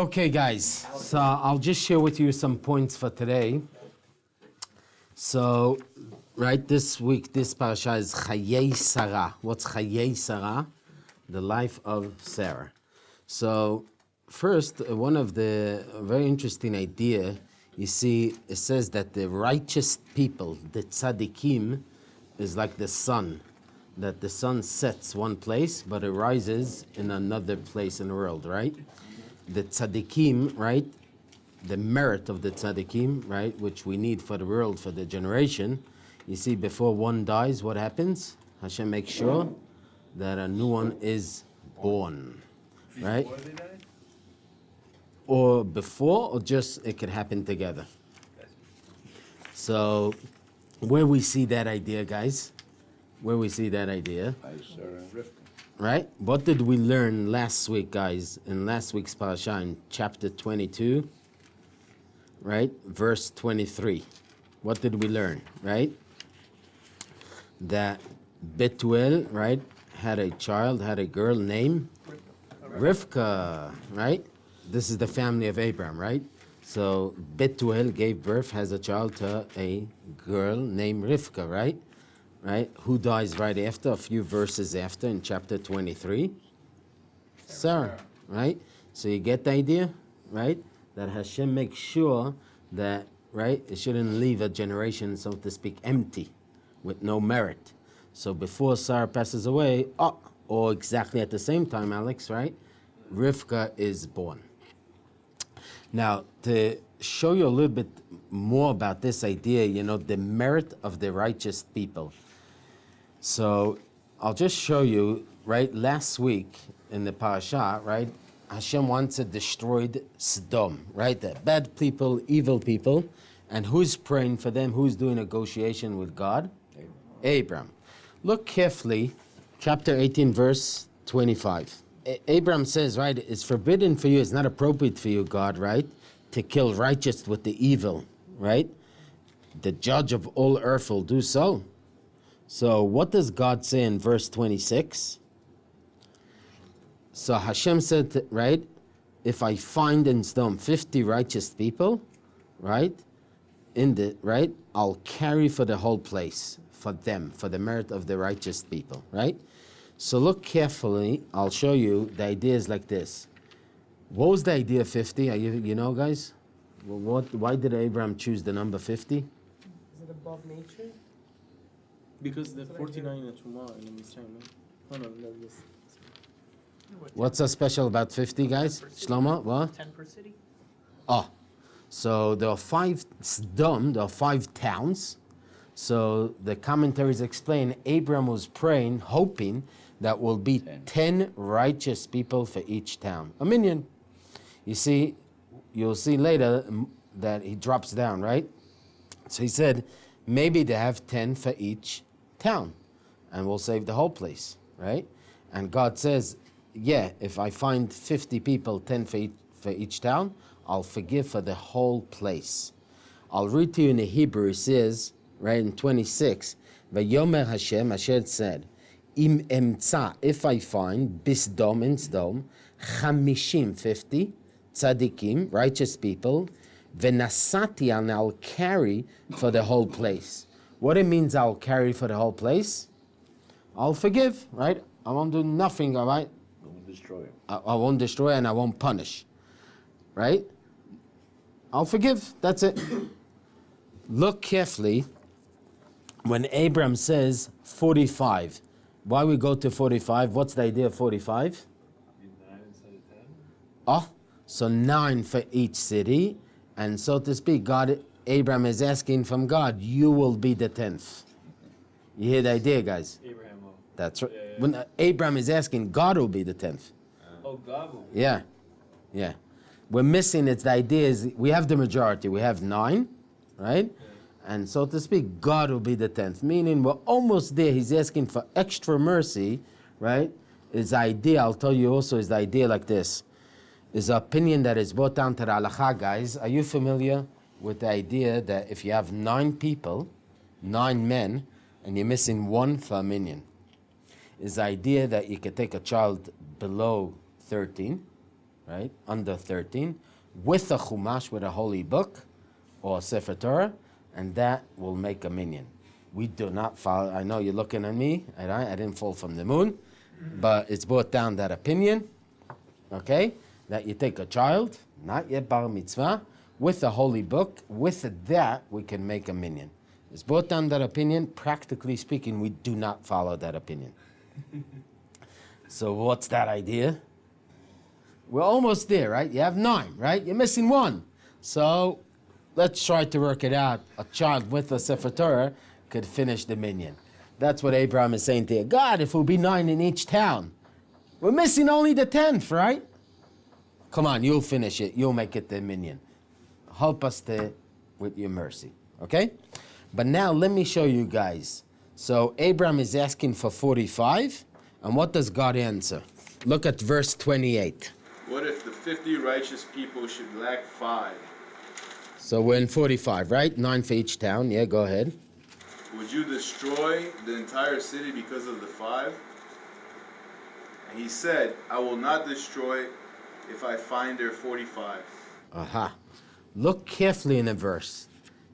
Okay, guys, so I'll just share with you some points for today. So, right, this week, this parasha is Chayei Sarah. What's Chayei Sarah? The life of Sarah. So, first, one of the very interesting idea, you see, it says that the righteous people, the tzaddikim, is like the sun. That the sun sets one place, but it rises in another place in the world, right? The tzaddikim, right? The merit of the tzaddikim, right? Which we need for the world, for the generation. You see, before one dies, what happens? Hashem makes sure that a new one is born, right? Or before, or just it could happen together. So, where we see that idea, guys? Where we see that idea? Right? What did we learn last week, guys, in last week's parasha in chapter 22, right? Verse 23. What did we learn, right? That Bethuel, right, had a child, had a girl named Rivka, right? This is the family of Abraham, right? So Bethuel gave birth, has a child to a girl named Rivka, right? Right? Who dies right after, a few verses after in chapter 23? Sarah, right? So you get the idea, right? That Hashem makes sure that, right, it shouldn't leave a generation, so to speak, empty, with no merit. So before Sarah passes away, or exactly at the same time, Alex, right? Rivka is born. Now, to show you a little bit more about this idea, you know, the merit of the righteous people. So I'll just show you, right, last week in the parasha, right, Hashem wants to destroy Sodom, right, the bad people, evil people, and who's praying for them, who's doing negotiation with God? Abraham. Look carefully, chapter 18, verse 25. Abraham says, right, it's forbidden for you, it's not appropriate for you, God, right, to kill righteous with the evil, right? The judge of all earth will do so. So what does God say in verse 26? So Hashem said, right, if I find in Sodom 50 righteous people, right, I'll carry for the whole place, for them, for the merit of the righteous people, right? So look carefully, I'll show you, the idea is like this. What was the idea of 50? You know, guys? Why did Abraham choose the number 50? Is it above nature? Because the 49 in the Torah in the Mitzrayim. No, yes. What's so special about 50, guys? Shlomo, what? 10 per city. So there are 5 Sodom, there are 5 towns. So the commentaries explain Abraham was praying, hoping that will be 10 righteous people for each town. A minyan. You see, you'll see later that he drops down, right? So he said, maybe they have 10 for each town, and we'll save the whole place, right? And God says, yeah, if I find 50 people, 10 for each town, I'll forgive for the whole place. I'll read to you in the Hebrew, it says, right in 26, Vayomer Hashem said, Im emtza, if I find, bisdom in Sodom, 50 tzaddikim, righteous people, venasati, and I'll carry for the whole place. What it means I'll carry for the whole place? I'll forgive, right? I won't do nothing, all right? I won't destroy. I won't destroy and I won't punish, right? I'll forgive, that's it. Look carefully, when Abraham says 45, why we go to 45? What's the idea of 45? 9 instead of 10? So 9 for each city, and so to speak, Abraham is asking from God, you will be the 10th. You hear the idea, guys? Abraham will. That's right. Yeah. When Abraham is asking, God will be the 10th. Oh, God will. Yeah. We're missing it's the idea is we have the majority. We have 9, right? Yeah. And so to speak, God will be the 10th. Meaning we're almost there. He's asking for extra mercy, right? His idea, I'll tell you also, is the idea like this. Is an opinion that is brought down to the halakha, guys. Are you familiar with the idea that if you have 9 people, 9 men, and you're missing 1 for a minyan? Is the idea that you could take a child below 13, right, under 13, with a chumash, with a holy book, or Sefer Torah, and that will make a minyan. We do not follow, I know you're looking at me, I didn't fall from the moon, but it's brought down that opinion, okay, that you take a child, not yet bar mitzvah, with a holy book, with that we can make a minyan. It's brought down that opinion, practically speaking, we do not follow that opinion. So what's that idea? We're almost there, right? You have 9, right? You're missing 1. So let's try to work it out. A child with a Sefer Torah could finish the minyan. That's what Abraham is saying to you. God, if it will be 9 in each town, we're missing only the 10th, right? Come on, you'll finish it. You'll make it the minyan. Help us with your mercy, okay? But now let me show you guys. So Abraham is asking for 45, and what does God answer? Look at verse 28. What if the 50 righteous people should lack 5? So we're in 45, right? 9 for each town. Yeah, go ahead. Would you destroy the entire city because of the 5? And he said, I will not destroy if I find there 45. Aha. Look carefully in the verse.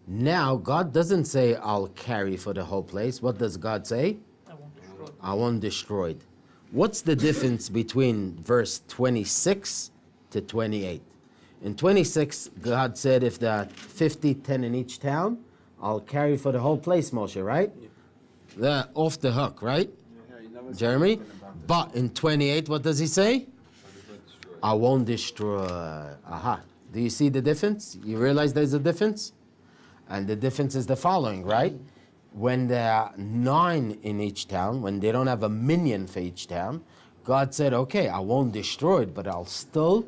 Now, God doesn't say, I'll carry for the whole place. What does God say? I won't destroy. I want destroyed. What's the difference between verse 26 to 28? In 26, God said, if there are 50, 10 in each town, I'll carry for the whole place, Moshe, right? They're off the hook, right? Jeremy? But in 28, what does he say? I won't destroy. Aha. Do you see the difference? You realize there's a difference? And the difference is the following, right? When there are 9 in each town, when they don't have a minyan for each town, God said, okay, I won't destroy it, but I'll still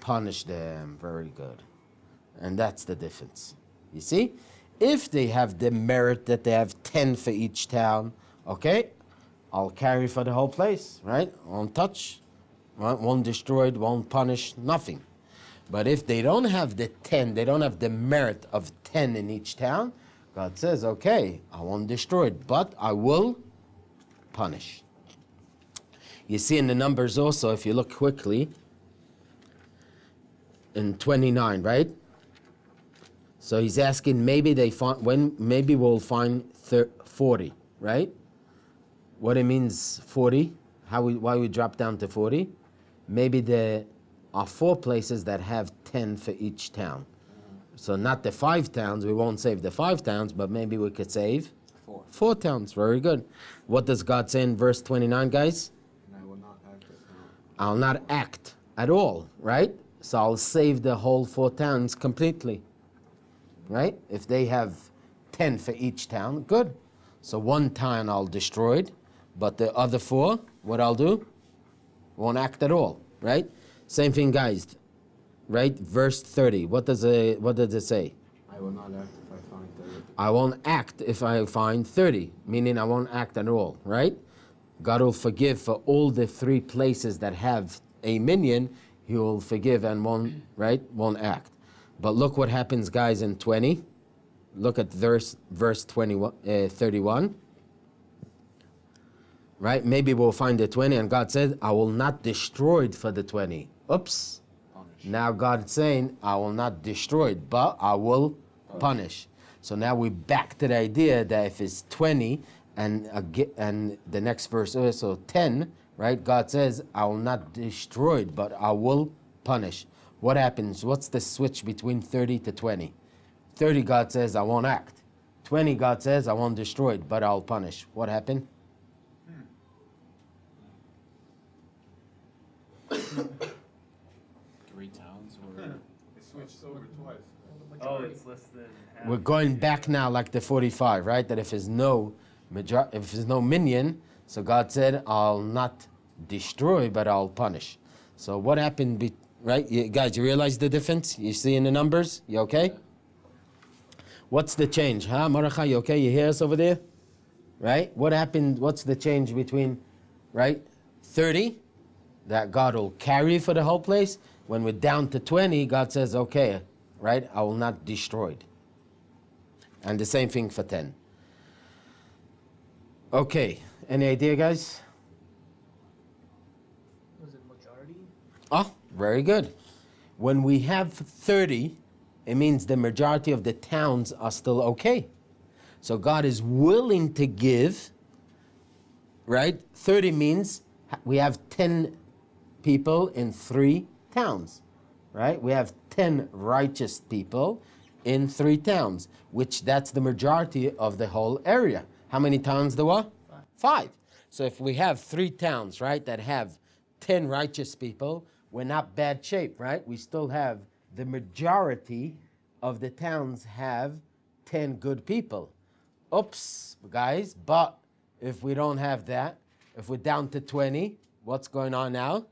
punish them. Very good. And that's the difference. You see? If they have the merit that they have 10 for each town, okay, I'll carry for the whole place, right? Won't touch, won't destroy it, won't punish, nothing. But if they don't have the 10, they don't have the merit of 10 in each town, God says, okay, I won't destroy it, but I will punish. You see in the numbers also, if you look quickly, in 29, right? So he's asking, maybe they find, maybe we'll find 40, right? What it means 40, why we drop down to 40? Maybe there are 4 places that have 10 for each town. So not the 5 towns, we won't save the 5 towns, but maybe we could save 4 towns. Very good. What does God say in verse 29, guys? And I will not act as I'll not act at all, right? So I'll save the whole 4 towns completely, right? If they have 10 for each town, good. So 1 town I'll destroy it, but the other 4, what I'll do? Won't act at all, right? Same thing, guys, right? Verse 30, what does it say? I will not act if I find 30. I won't act if I find 30, meaning I won't act at all, right? God will forgive for all the 3 places that have a minyan, he will forgive and won't act. But look what happens, guys, in 20. Look at verse 31. Right? Maybe we'll find the 20, and God said, I will not destroy it for the 20. Oops. Punish. Now God's saying, I will not destroy it, but I will punish. So now we're back to the idea that if it's 20, and the next verse also 10, right? God says, I will not destroy it, but I will punish. What happens? What's the switch between 30 to 20? 30, God says, I won't act. 20, God says, I won't destroy it, but I'll punish. What happened? 3 towns or It switched over twice. Oh, it's less than half. We're going back now like the 45, right? That if there's no minyan, so God said, I'll not destroy, but I'll punish. So what happened, right? Guys, you realize the difference? You see in the numbers? You okay? What's the change? Huh, Maracha, you okay? You hear us over there? Right? What happened? What's the change between, right? 30, that God will carry for the whole place. When we're down to 20, God says, okay, right? I will not destroy it. And the same thing for 10. Okay, any idea, guys? Was it majority? Oh, Very good. When we have 30, it means the majority of the towns are still okay. So God is willing to give, right? 30 means we have 10 people in 3 towns, right? We have 10 righteous people in 3 towns, which that's the majority of the whole area. How many towns there were? 5. So if we have 3 towns, right, that have 10 righteous people, we're not bad shape, right? We still have the majority of the towns have 10 good people. Oops, guys, but if we don't have that, if we're down to 20, what's going on now?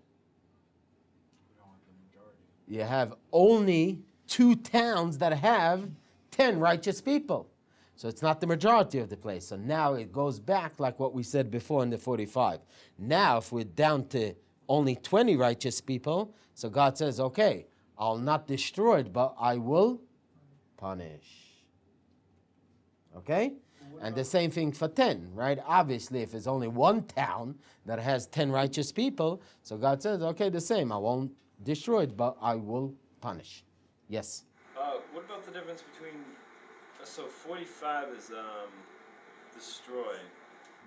You have only 2 towns that have 10 righteous people. So it's not the majority of the place. So now it goes back like what we said before in the 45. Now if we're down to only 20 righteous people, so God says, okay, I'll not destroy it, but I will punish. Okay? And the same thing for 10, right? Obviously, if it's only 1 town that has 10 righteous people, so God says, okay, the same. I won't destroy it, but I will punish. Yes? What about the difference between, so 45 is destroy?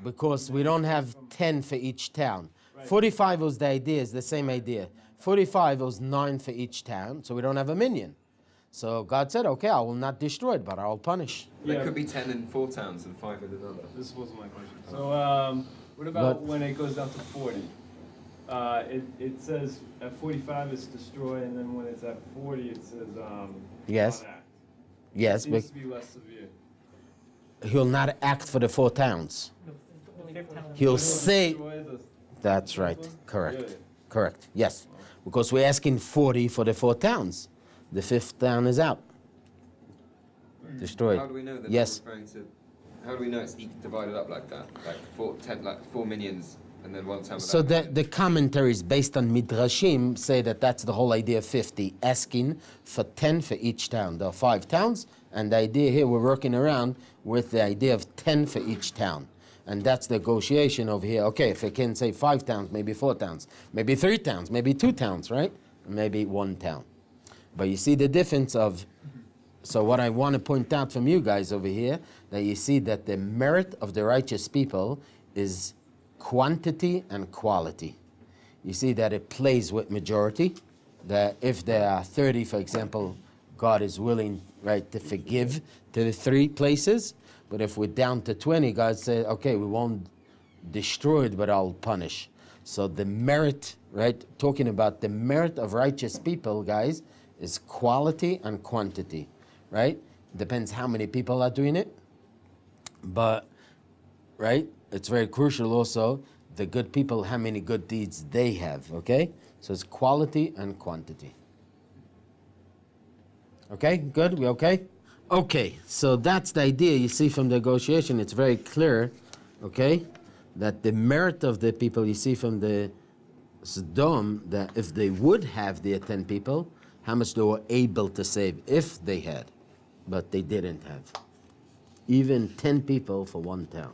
Because we don't have 10 for each town. 45 was the idea, is the same idea. 45 was 9 for each town, so we don't have a minion. So God said, okay, I will not destroy it, but I will punish. There could be 10 in 4 towns and 5 in another. This wasn't my question. So, what about when it goes down to 40? It says at 45 it's destroy, and then when it's at 40 it says Yes. non-act. Yes, It but seems to be less severe. he'll not act for the 4 towns. He'll say, Destroy the that's right, Really? correct, correct, yes. Because we're asking 40 for the 4 towns. The 5th town is out. Destroyed. How do we know that? Yes. How do we know it's divided up like that? Like 4 minions and then 1 town. So the commentaries based on Midrashim say that that's the whole idea of 50, asking for 10 for each town. There are 5 towns, and the idea here we're working around with the idea of 10 for each town. And that's the negotiation over here. Okay, if it can say 5 towns, maybe 4 towns, maybe 3 towns, maybe 2 towns, right? Maybe 1 town. But you see the difference of, so what I want to point out from you guys over here, that you see that the merit of the righteous people is quantity and quality. You see that it plays with majority, that if there are 30, for example, God is willing, right, to forgive to the 3 places, but if we're down to 20, God said, okay, we won't destroy it, but I'll punish. So the merit, right, talking about the merit of righteous people, guys, is quality and quantity, right? Depends how many people are doing it, but, right, it's very crucial also, the good people, how many good deeds they have, okay? So it's quality and quantity. Okay, good, we okay? Okay, so that's the idea. You see from the negotiation, it's very clear, okay, that the merit of the people, you see from the Sodom, that if they would have the 10 people, how much they were able to save if they had, but they didn't have. Even 10 people for 1 town.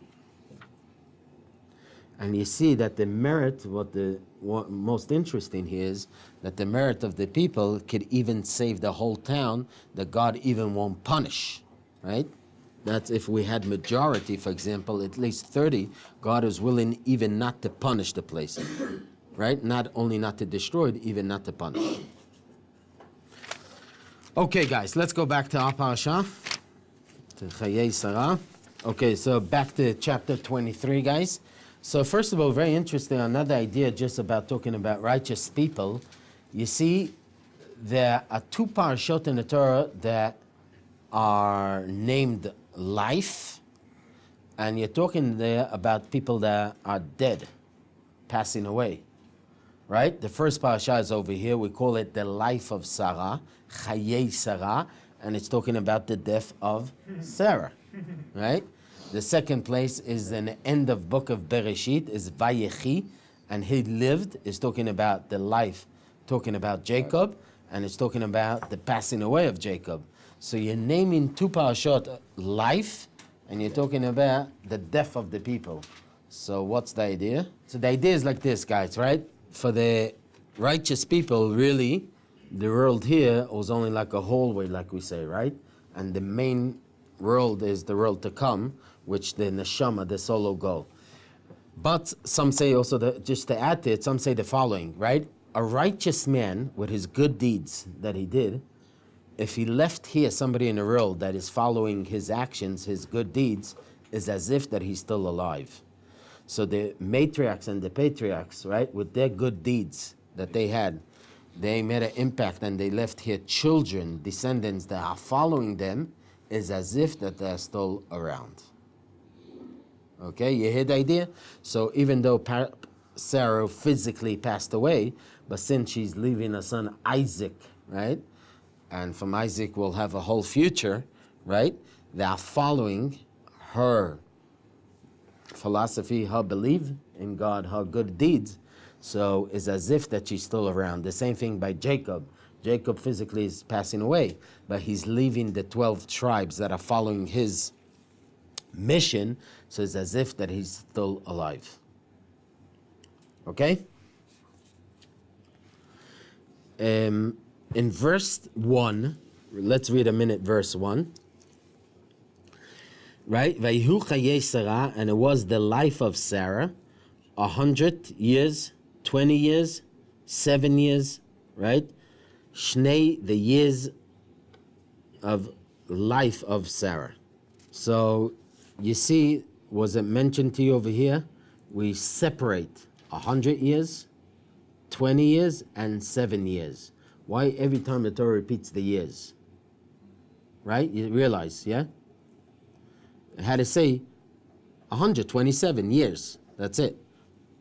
And you see that the merit, what most interesting here is that the merit of the people could even save the whole town, that God even won't punish, right? That's if we had majority, for example, at least 30, God is willing even not to punish the place, right? Not only not to destroy it, even not to punish. Okay, guys, let's go back to our parasha, to Chayei Sarah. Okay, so back to chapter 23, guys. So first of all, very interesting, another idea just about talking about righteous people. You see, there are 2 parashot in the Torah that are named life, and you're talking there about people that are dead, passing away, right? The first parasha is over here. We call it the life of Sarah, Chayei Sarah, and it's talking about the death of Sarah, right? The second place is in the end of book of Bereshit, is Vayechi, and he lived, is talking about the life, talking about Jacob, and it's talking about the passing away of Jacob. So you're naming 2 parashot life, and you're talking about the death of the people. So what's the idea? So the idea is like this, guys, right? For the righteous people, really, the world here was only like a hallway, like we say, right? And the main world is the world to come, which the neshama, the soul will go. But some say also, that, just to add to it, some say the following, right? A righteous man with his good deeds that he did, if he left here somebody in the world that is following his actions, his good deeds, is as if that he's still alive. So the matriarchs and the patriarchs, right, with their good deeds that they had, they made an impact and they left here children, descendants that are following them, is as if that they're still around. Okay, you hear the idea? So even though Sarah physically passed away, but since she's leaving a son Isaac, right? And from Isaac we'll have a whole future, right? They are following her philosophy, her belief in God, her good deeds. So it's as if that she's still around. The same thing by Jacob. Jacob physically is passing away, but he's leaving the 12 tribes that are following his mission, so it's as if that he's still alive. Okay? In verse 1, let's read a minute verse 1. Right? Vayhu Chayei Sarah, and it was the life of Sarah, 100 years, 20 years, 7 years, right? Shnei, the years of life of Sarah. So, you see, was it mentioned to you over here? We separate 100 years, 20 years, and 7 years. Why every time the Torah repeats the years? Right? You realize, yeah? It had to say 127 years. That's it.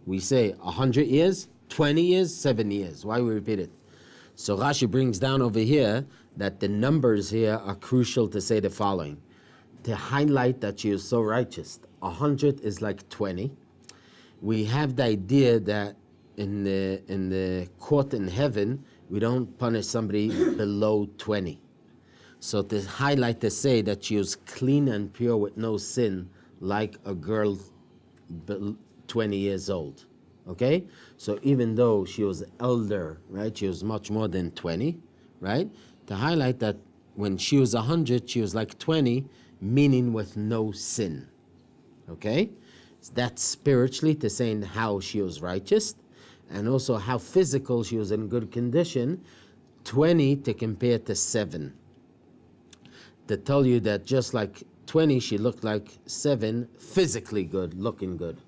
We say 100 years, 20 years, 7 years. Why we repeat it? So Rashi brings down over here that the numbers here are crucial to say the following. To highlight that she is so righteous. 100 is like 20. We have the idea that in the court in heaven, we don't punish somebody below 20. So to highlight, to say that she was clean and pure with no sin, like a girl 20 years old. Okay? So even though she was elder, right, she was much more than 20, right? To highlight that when she was 100, she was like 20, meaning with no sin. Okay? So that's spiritually to saying how she was righteous, and also how physical she was in good condition, 20 to compare to 7. To tell you that just like 20, she looked like 7, physically good, looking good.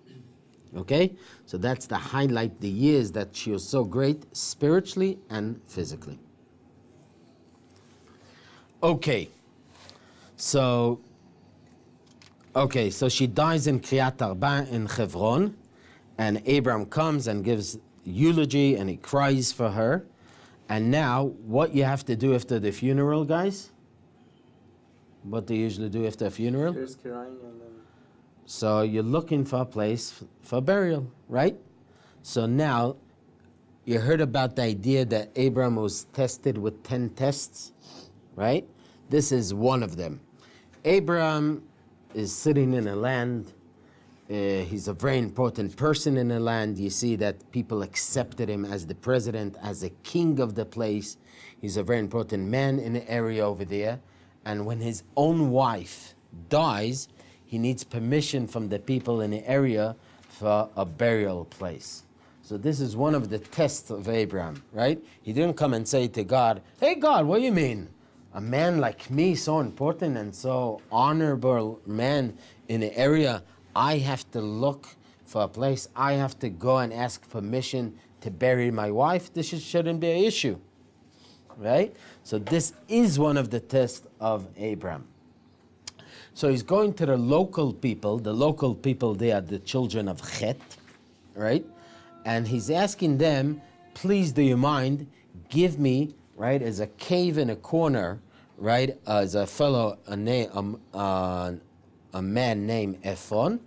Okay? So that's to highlight the years that she was so great, spiritually and physically. Okay. So she dies in Kriyat Arba in Hebron, and Abraham comes and gives eulogy and he cries for her. And now, what you have to do after the funeral, guys? What do you usually do after a funeral? There's crying and then... So you're looking for a place for burial, right? So now, you heard about the idea that Abraham was tested with 10 tests, right? This is one of them. Abraham is sitting in a land. He's a very important person in the land. You see that people accepted him as the president, as a king of the place. He's a very important man in the area over there. And when his own wife dies, he needs permission from the people in the area for a burial place. So this is one of the tests of Abraham, right? He didn't come and say to God, hey God, what do you mean? A man like me, so important and so honorable man in the area, I have to look for a place. I have to go and ask permission to bury my wife. This shouldn't be an issue, right? So this is one of the tests of Abraham. So he's going to the local people. The local people, they are the children of Chet, right? And he's asking them, please, do you mind, give me, right, as a cave in a corner, right, as a fellow, a man named Ephron,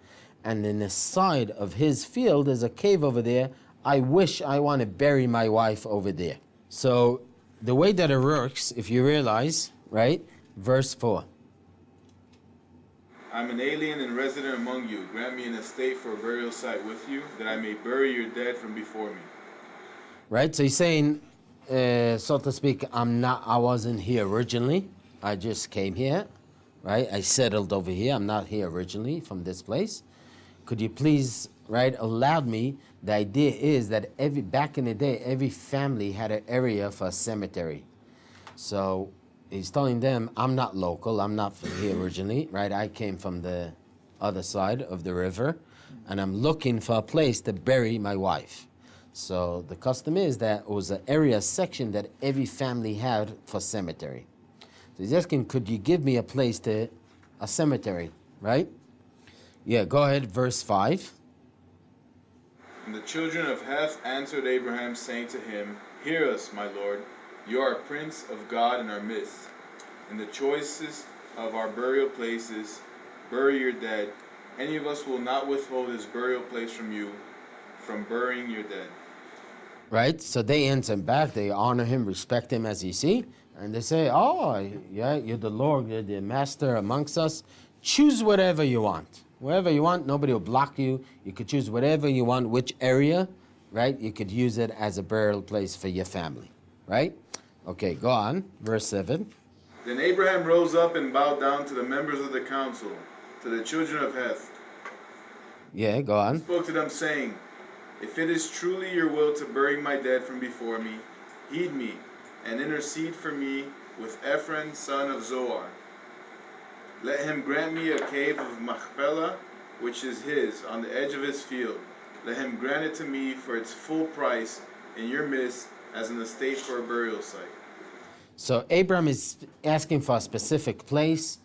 and in the side of his field there's a cave over there. I want to bury my wife over there. So the way that it works, if you realize, right, verse 4. I'm an alien and resident among you. Grant me an estate for a burial site with you, that I may bury your dead from before me. Right? So he's saying, so to speak, I wasn't here originally. I just came here, right? I settled over here. I'm not here originally from this place. Could you please, right, allow me? The idea is that back in the day, every family had an area for a cemetery. So he's telling them, I'm not local. I'm not from here originally, right? I came from the other side of the river, and I'm looking for a place to bury my wife. So the custom is that it was an area section that every family had for cemetery. So he's asking, could you give me a place a cemetery, right? Yeah, go ahead, verse 5. And the children of Heth answered Abraham, saying to him, Hear us, my lord. You are a prince of God in our midst. In the choicest of our burial places, bury your dead. Any of us will not withhold his burial place from you, from burying your dead. Right? So they answer back, they honor him, respect him as you see, and they say, oh, yeah, you're the Lord, you're the master amongst us. Choose whatever you want. Wherever you want, nobody will block you. You could choose whatever you want, which area, right? You could use it as a burial place for your family, right? Okay, go on, verse 7. Then Abraham rose up and bowed down to the members of the council, to the children of Heth. Yeah, go on. He spoke to them, saying, If it is truly your will to bury my dead from before me, heed me, and intercede for me with Ephron, son of Zohar. Let him grant me a cave of Machpelah, which is his, on the edge of his field. Let him grant it to me for its full price in your midst, as an estate for a burial site. So Abram is asking for a specific place.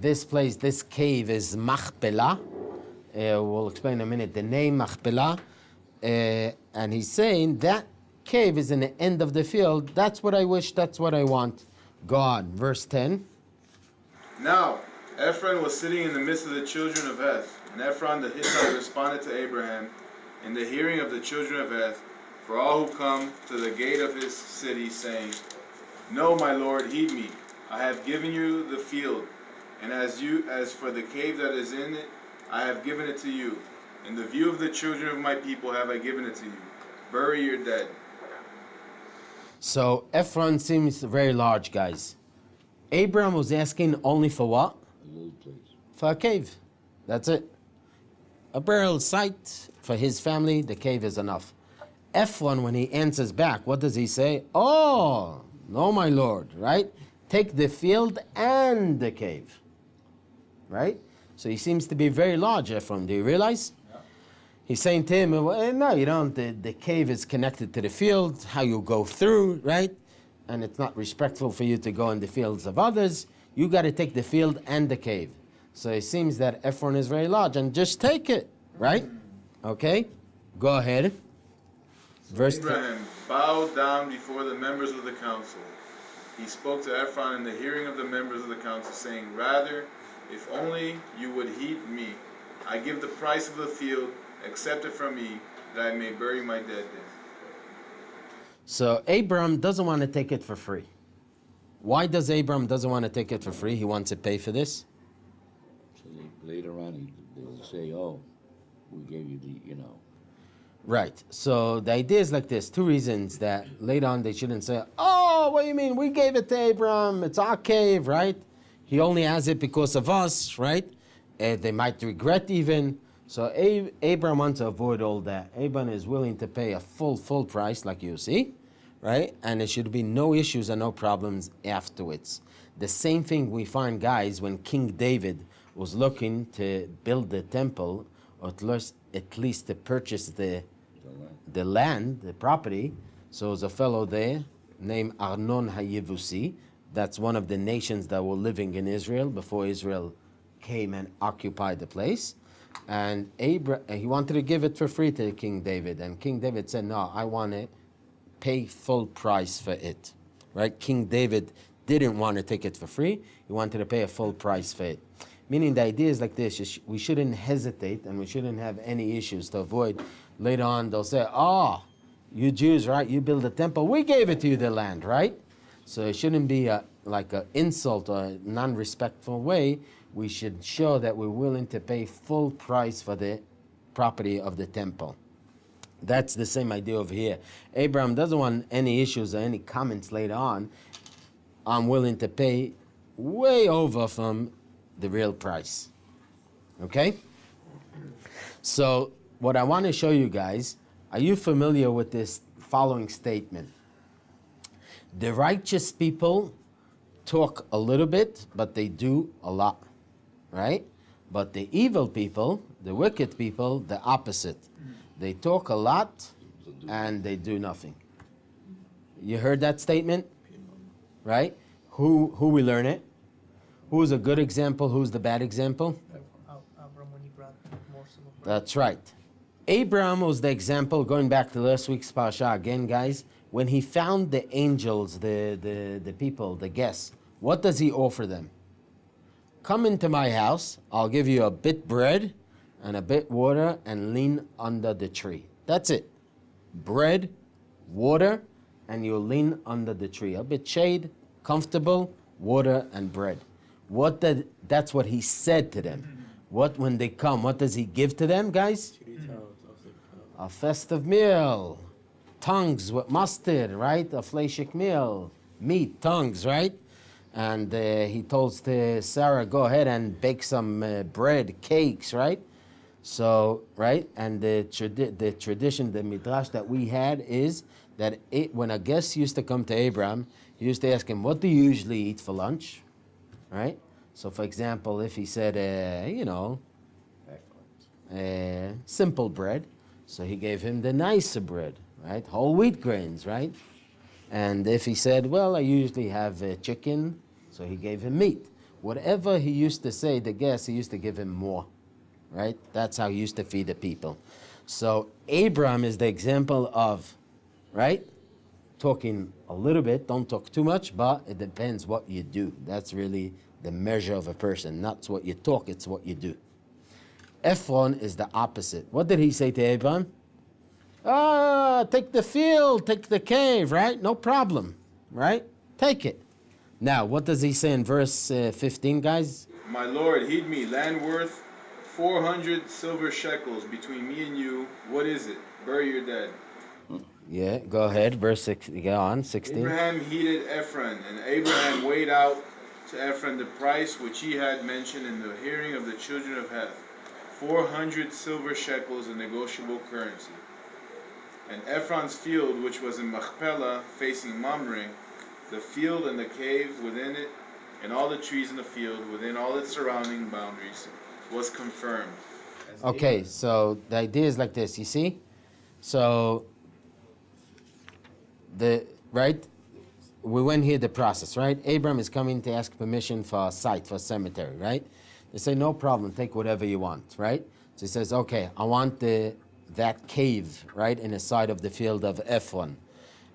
This place, this cave is Machpelah. We'll explain in a minute the name Machpelah. And he's saying that cave is in the end of the field. That's what I wish, that's what I want. Go on, verse 10. Now, Ephron was sitting in the midst of the children of Heth, and Ephron the Hittite responded to Abraham in the hearing of the children of Heth, for all who come to the gate of his city, saying, No, my lord, heed me. I have given you the field, and as for the cave that is in it, I have given it to you. In the view of the children of my people have I given it to you. Bury your dead. So Ephron seems very large, guys. Abraham was asking only for what? A little place. For a cave. That's it. A burial site for his family, the cave is enough. Ephron, when he answers back, what does he say? Oh, no, my lord, right? Take the field and the cave, right? So he seems to be very large, Ephron. Do you realize? Yeah. He's saying to him, well, no, you don't. The cave is connected to the field, how you go through, right? And it's not respectful for you to go in the fields of others. You got to take the field and the cave. So it seems that Ephron is very large, and just take it, right? Okay, go ahead. Verse Abraham bowed down before the members of the council. He spoke to Ephron in the hearing of the members of the council, saying, Rather, if only you would heed me, I give the price of the field, accept it from me, that I may bury my dead there. So Abram doesn't want to take it for free. Why does Abram doesn't want to take it for free? He wants to pay for this? So later on, they'll say, oh, we gave you the. Right. So the idea is like this. Two reasons that later on they shouldn't say, oh, what do you mean? We gave it to Abram. It's our cave, right? He only has it because of us, right? They might regret even. So Abram wants to avoid all that. Abram is willing to pay a full price, like you see, right? And there should be no issues and no problems afterwards. The same thing we find, guys, when King David was looking to build the temple, or at least to purchase the land, the property. So there's a fellow there named Arnon HaYevusi. That's one of the nations that were living in Israel before Israel came and occupied the place. And he wanted to give it for free to King David. And King David said, no, I want to pay full price for it. Right? King David didn't want to take it for free. He wanted to pay a full price for it. Meaning the idea is like this. We shouldn't hesitate and we shouldn't have any issues to avoid. Later on, they'll say, oh, you Jews, right? You build a temple. We gave it to you, the land, right? So it shouldn't be like an insult or a non-respectful way. We should show that we're willing to pay full price for the property of the temple. That's the same idea over here. Abraham doesn't want any issues or any comments later on. I'm willing to pay way over from the real price. Okay? So, what I want to show you guys, are you familiar with this following statement? The righteous people talk a little bit, but they do a lot, right? But the evil people, the wicked people, the opposite. They talk a lot and they do nothing. You heard that statement? Right? Who we learn it? Who's a good example? Who's the bad example? Abram when he brought morsel of bread. That's right. Abraham was the example, going back to last week's parasha again, guys. When he found the angels, the people, the guests, what does he offer them? Come into my house, I'll give you a bit bread and a bit water and lean under the tree. That's it. Bread, water, and you'll lean under the tree. A bit shade, comfortable, water and bread. That's what he said to them. When they come, what does he give to them, guys? A festive meal. Tongues with mustard, right? A fleshik meal. Meat, tongues, right? And he told Sarah, go ahead and bake some bread, cakes, right? So, right? And the tradition, the midrash that we had is that when a guest used to come to Abraham, he used to ask him, what do you usually eat for lunch? Right? So, for example, if he said, simple bread, so he gave him the nicer bread, right? Whole wheat grains, right? And if he said, well, I usually have chicken, so he gave him meat. Whatever he used to say, the guest, he used to give him more, right? That's how he used to feed the people. So Abraham is the example of, right? Talking a little bit, don't talk too much, but it depends what you do. That's really the measure of a person. Not what you talk, it's what you do. Ephron is the opposite. What did he say to Abraham? Take the field, take the cave, right? No problem, right? Take it. Now, what does he say in verse 15, guys? My Lord, heed me, land worth 400 silver shekels between me and you. What is it? Bury your dead. Yeah, go ahead. Verse 6, go on, 16. Abraham heeded Ephron, and Abraham weighed out to Ephron the price which he had mentioned in the hearing of the children of Heth. 400 silver shekels, a negotiable currency. And Ephron's field, which was in Machpelah, facing Mamre, the field and the cave within it, and all the trees in the field, within all its surrounding boundaries, was confirmed. Okay, so the idea is like this, you see? So, we went here the process, right? Abraham is coming to ask permission for a site, for a cemetery, right? They say, no problem, take whatever you want, right? So he says, okay, I want that cave, right, in the side of the field of Ephron.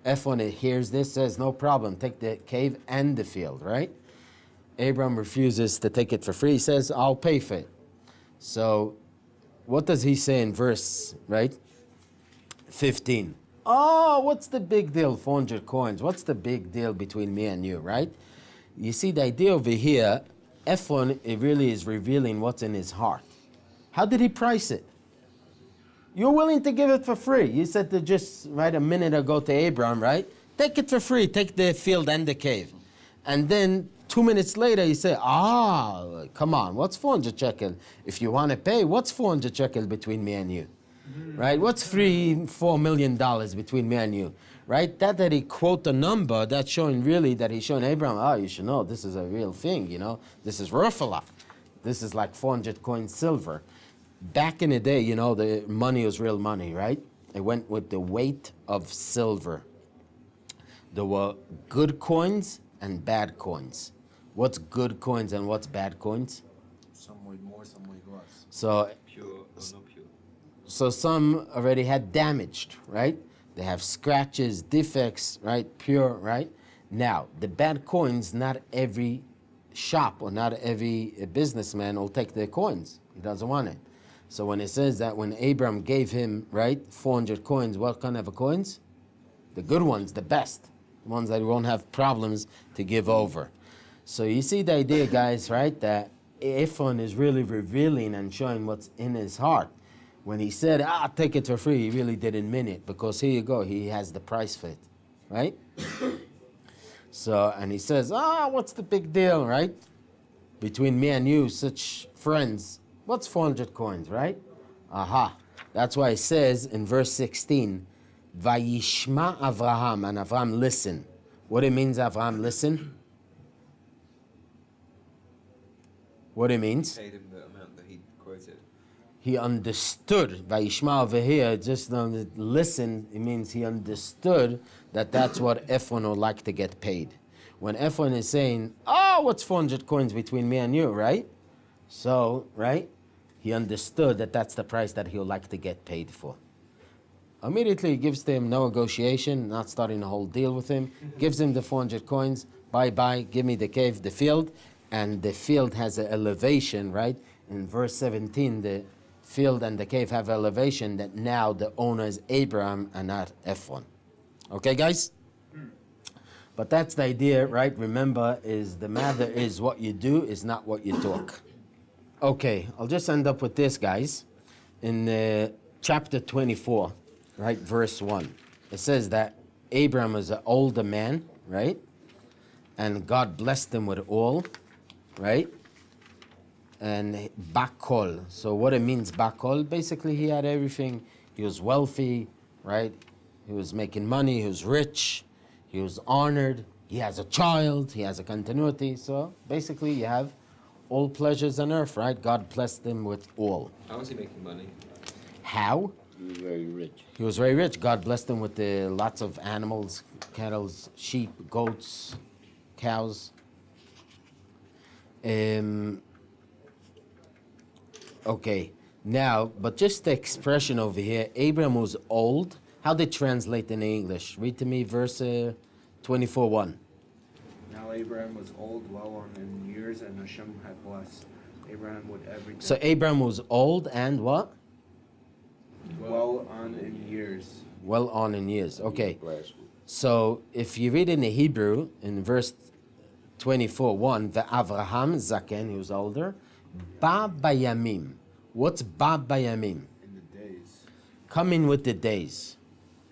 Ephron hears this, says, no problem, take the cave and the field, right? Abraham refuses to take it for free. He says, I'll pay for it. So what does he say in verse, right, 15? Oh, what's the big deal, 400 coins? What's the big deal between me and you, right? You see, the idea over here, Ephron, it really is revealing what's in his heart. How did he price it? You're willing to give it for free. You said to just, right, a minute ago to Abraham, right? Take it for free. Take the field and the cave. And then 2 minutes later, you say, come on, what's 400 shekel? If you want to pay, what's 400 shekel between me and you? Right? What's $4 million between me and you? Right? That he quote a number, that's showing really that he's showing Abraham, you should know, this is a real thing, you know? This is worth a lot. This is like 400 coins silver. Back in the day, you know, the money was real money, right? It went with the weight of silver. There were good coins and bad coins. What's good coins and what's bad coins? Some weigh more, some weigh less. So, Pure or not pure? so some already had damaged, right? They have scratches, defects, right? Pure, right? Now, the bad coins, not every shop or not every businessman will take their coins. He doesn't want it. So when it says that when Abraham gave him, right, 400 coins, what kind of coins? The good ones, the best. The ones that won't have problems to give over. So you see the idea, guys, right, that Ephron is really revealing and showing what's in his heart. When he said, "I'll take it for free," he really didn't mean it, because here you go, he has the price for it, right? So, and he says, what's the big deal, right? Between me and you, such friends, what's 400 coins, right? Aha. That's why it says in verse 16, Vayishma Avraham, and Avraham listened. What it means, Avraham listen? What it means? Paid him the amount that he quoted. He understood. Vayishma over here, just listen, it means he understood that that's what Ephron would like to get paid. When Ephron is saying, what's 400 coins between me and you, right? So, right? He understood that that's the price that he'll like to get paid for. Immediately he gives to him no negotiation, not starting a whole deal with him, gives him the 400 coins, bye-bye, give me the cave, the field, and the field has an elevation, right? In verse 17, the field and the cave have elevation that now the owner is Abraham and not Ephron. Okay, guys? But that's the idea, right? Remember, is the matter is what you do is not what you talk. Okay, I'll just end up with this, guys. In chapter 24, right, verse 1, it says that Abraham was an older man, right? And God blessed him with all, right? And bakol. So what it means, bakol, basically he had everything. He was wealthy, right? He was making money, he was rich, he was honored, he has a child, he has a continuity. So basically you have all pleasures on earth, right? God blessed him with all. How was he making money? How? He was very rich. He was very rich. God blessed him with lots of animals, cattle, sheep, goats, cows. Okay, now, but just the expression over here, Abraham was old. How they translate in English? Read to me verse 24:1. Now Abraham was old, well on in years, and Hashem had blessed Abraham with everything. So Abraham was old and what? Well on in years. Well on in years. Okay. Blessed. So if you read in the Hebrew, in verse 24:1, Avraham Zaken, he was older. Ba bayamim. What's ba bayamim? In the days. Coming with the days.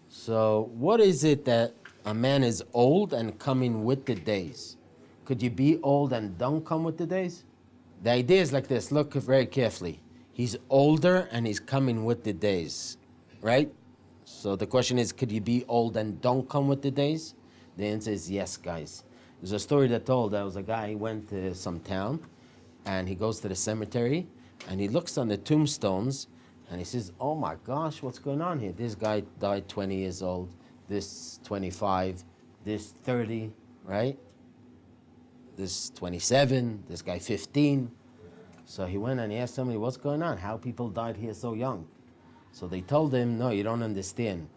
So what is it that a man is old and coming with the days? Could you be old and don't come with the days? The idea is like this. Look very carefully. He's older and he's coming with the days, right? So the question is, could you be old and don't come with the days? The answer is yes, guys. There's a story that told there was a guy, he went to some town and he goes to the cemetery and he looks on the tombstones and he says, oh my gosh, what's going on here? This guy died 20 years old, this 25, this 30, right? This 27, this guy 15. So he went and he asked somebody, what's going on? How people died here so young? So they told him, no, you don't understand.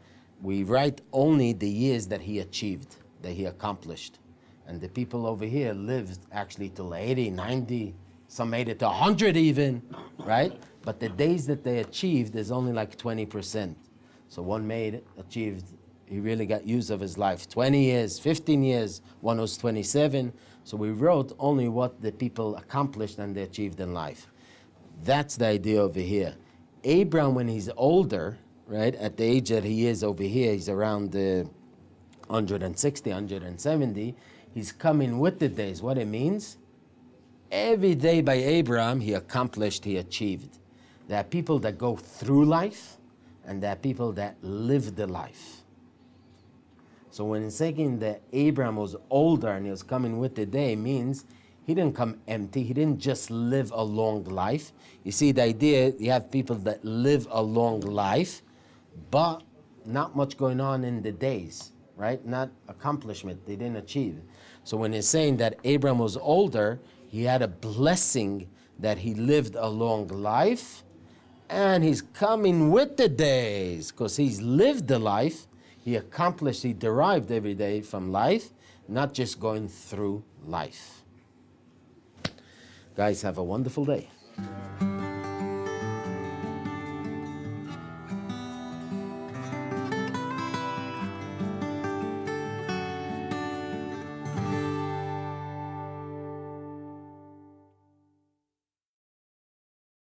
We write only the years that he achieved, that he accomplished. And the people over here lived actually till 80, 90, some made it to 100 even, right? But the days that they achieved is only like 20%. So one achieved, he really got use of his life. 20 years, 15 years, one was 27. So we wrote only what the people accomplished and they achieved in life. That's the idea over here. Abraham, when he's older, right, at the age that he is over here, he's around 160, 170, he's coming with the days. What it means? Every day by Abraham, he accomplished, he achieved. There are people that go through life, and there are people that live the life. So when it's saying that Abraham was older and he was coming with the day, means he didn't come empty. He didn't just live a long life. You see, the idea, you have people that live a long life, but not much going on in the days, right? Not accomplishment. They didn't achieve. So when it's saying that Abraham was older, he had a blessing that he lived a long life, and he's coming with the days because he's lived the life. He accomplished, he derived every day from life, not just going through life. Guys, have a wonderful day.